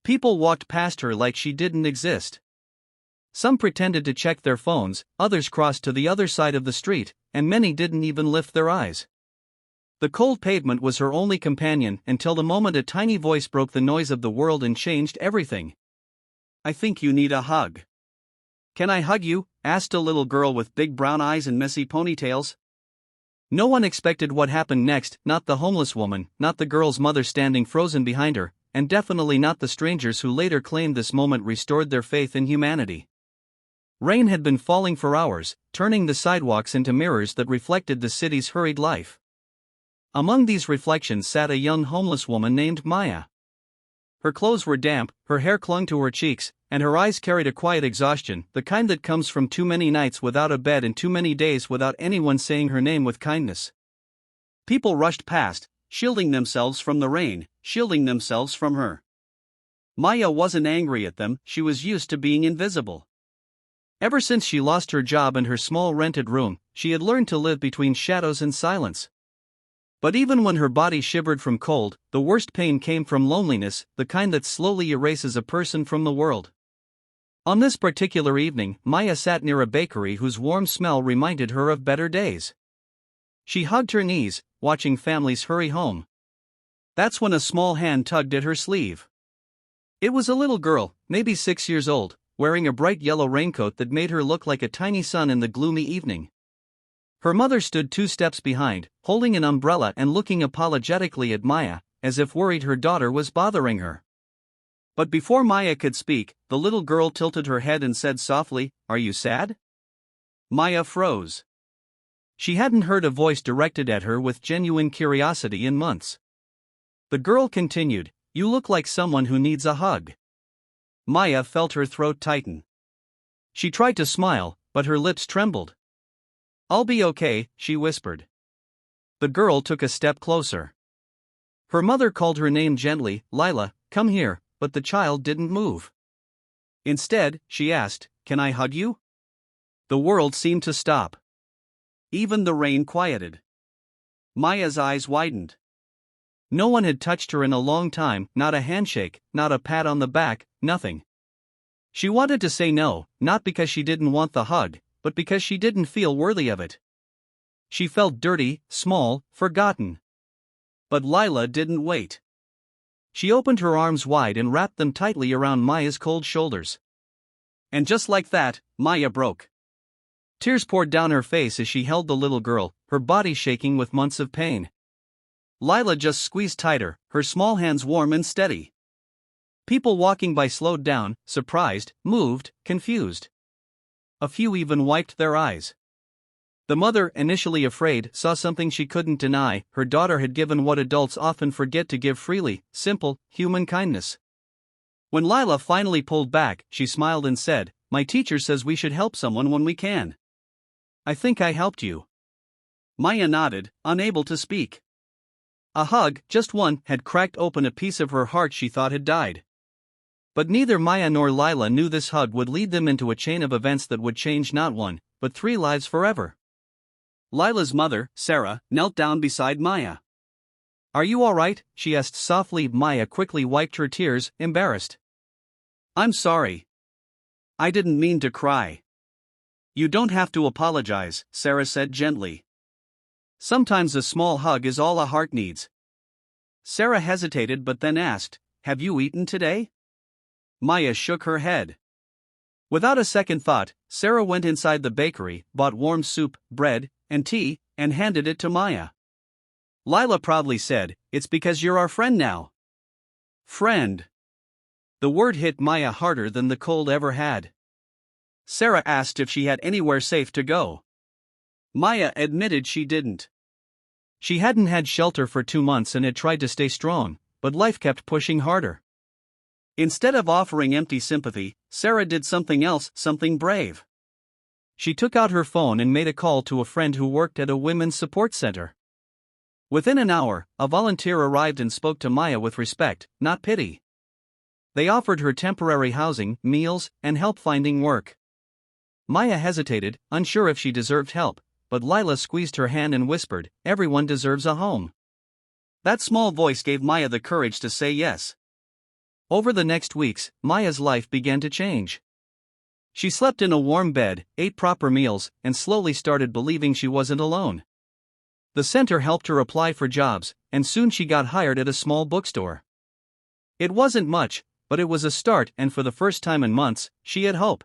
People walked past her like she didn't exist. Some pretended to check their phones, others crossed to the other side of the street, and many didn't even lift their eyes. The cold pavement was her only companion until the moment a tiny voice broke the noise of the world and changed everything. "I think you need a hug." "Can I hug you?" asked a little girl with big brown eyes and messy ponytails. No one expected what happened next, not the homeless woman, not the girl's mother standing frozen behind her, and definitely not the strangers who later claimed this moment restored their faith in humanity. Rain had been falling for hours, turning the sidewalks into mirrors that reflected the city's hurried life. Among these reflections sat a young homeless woman named Maya. Her clothes were damp, her hair clung to her cheeks, and her eyes carried a quiet exhaustion, the kind that comes from too many nights without a bed and too many days without anyone saying her name with kindness. People rushed past, shielding themselves from the rain, shielding themselves from her. Maya wasn't angry at them, she was used to being invisible. Ever since she lost her job and her small rented room, she had learned to live between shadows and silence. But even when her body shivered from cold, the worst pain came from loneliness, the kind that slowly erases a person from the world. On this particular evening, Maya sat near a bakery whose warm smell reminded her of better days. She hugged her knees, watching families hurry home. That's when a small hand tugged at her sleeve. It was a little girl, maybe 6 years old, wearing a bright yellow raincoat that made her look like a tiny sun in the gloomy evening. Her mother stood 2 steps behind, holding an umbrella and looking apologetically at Maya, as if worried her daughter was bothering her. But before Maya could speak, the little girl tilted her head and said softly, "Are you sad?" Maya froze. She hadn't heard a voice directed at her with genuine curiosity in months. The girl continued, "You look like someone who needs a hug." Maya felt her throat tighten. She tried to smile, but her lips trembled. "I'll be okay," she whispered. The girl took a step closer. Her mother called her name gently, "Lila, come here," but the child didn't move. Instead, she asked, "Can I hug you?" The world seemed to stop. Even the rain quieted. Maya's eyes widened. No one had touched her in a long time, not a handshake, not a pat on the back, nothing. She wanted to say no, not because she didn't want the hug, but because she didn't feel worthy of it. She felt dirty, small, forgotten. But Lila didn't wait. She opened her arms wide and wrapped them tightly around Maya's cold shoulders. And just like that, Maya broke. Tears poured down her face as she held the little girl, her body shaking with months of pain. Lila just squeezed tighter, her small hands warm and steady. People walking by slowed down, surprised, moved, confused. A few even wiped their eyes. The mother, initially afraid, saw something she couldn't deny. Her daughter had given what adults often forget to give freely: simple, human kindness. When Lila finally pulled back, she smiled and said, "My teacher says we should help someone when we can. I think I helped you." Maya nodded, unable to speak. A hug, just one, had cracked open a piece of her heart she thought had died. But neither Maya nor Lila knew this hug would lead them into a chain of events that would change not 1, but 3 lives forever. Lila's mother, Sarah, knelt down beside Maya. "Are you all right?" she asked softly. Maya quickly wiped her tears, embarrassed. "I'm sorry. I didn't mean to cry." "You don't have to apologize," Sarah said gently. "Sometimes a small hug is all a heart needs." Sarah hesitated but then asked, "Have you eaten today?" Maya shook her head. Without a second thought, Sarah went inside the bakery, bought warm soup, bread, and tea, and handed it to Maya. Lila proudly said, "It's because you're our friend now." Friend. The word hit Maya harder than the cold ever had. Sarah asked if she had anywhere safe to go. Maya admitted she didn't. She hadn't had shelter for 2 months and had tried to stay strong, but life kept pushing harder. Instead of offering empty sympathy, Sarah did something else, something brave. She took out her phone and made a call to a friend who worked at a women's support center. Within an hour, a volunteer arrived and spoke to Maya with respect, not pity. They offered her temporary housing, meals, and help finding work. Maya hesitated, unsure if she deserved help, but Lila squeezed her hand and whispered, "Everyone deserves a home." That small voice gave Maya the courage to say yes. Over the next weeks, Maya's life began to change. She slept in a warm bed, ate proper meals, and slowly started believing she wasn't alone. The center helped her apply for jobs, and soon she got hired at a small bookstore. It wasn't much, but it was a start, and for the first time in months, she had hope.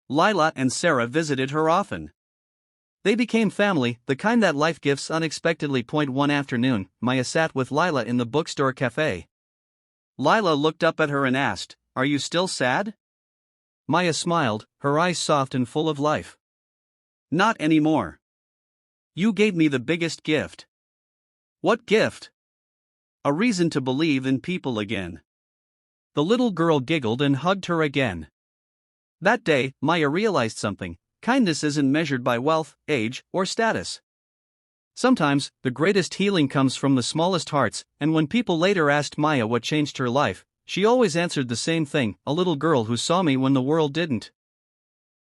Lila and Sarah visited her often. They became family, the kind that life gifts unexpectedly. One afternoon, Maya sat with Lila in the bookstore cafe. Lila looked up at her and asked, "Are you still sad?" Maya smiled, her eyes soft and full of life. "Not anymore. You gave me the biggest gift." "What gift?" "A reason to believe in people again." The little girl giggled and hugged her again. That day, Maya realized something: kindness isn't measured by wealth, age, or status. Sometimes, the greatest healing comes from the smallest hearts, and when people later asked Maya what changed her life, she always answered the same thing: a little girl who saw me when the world didn't.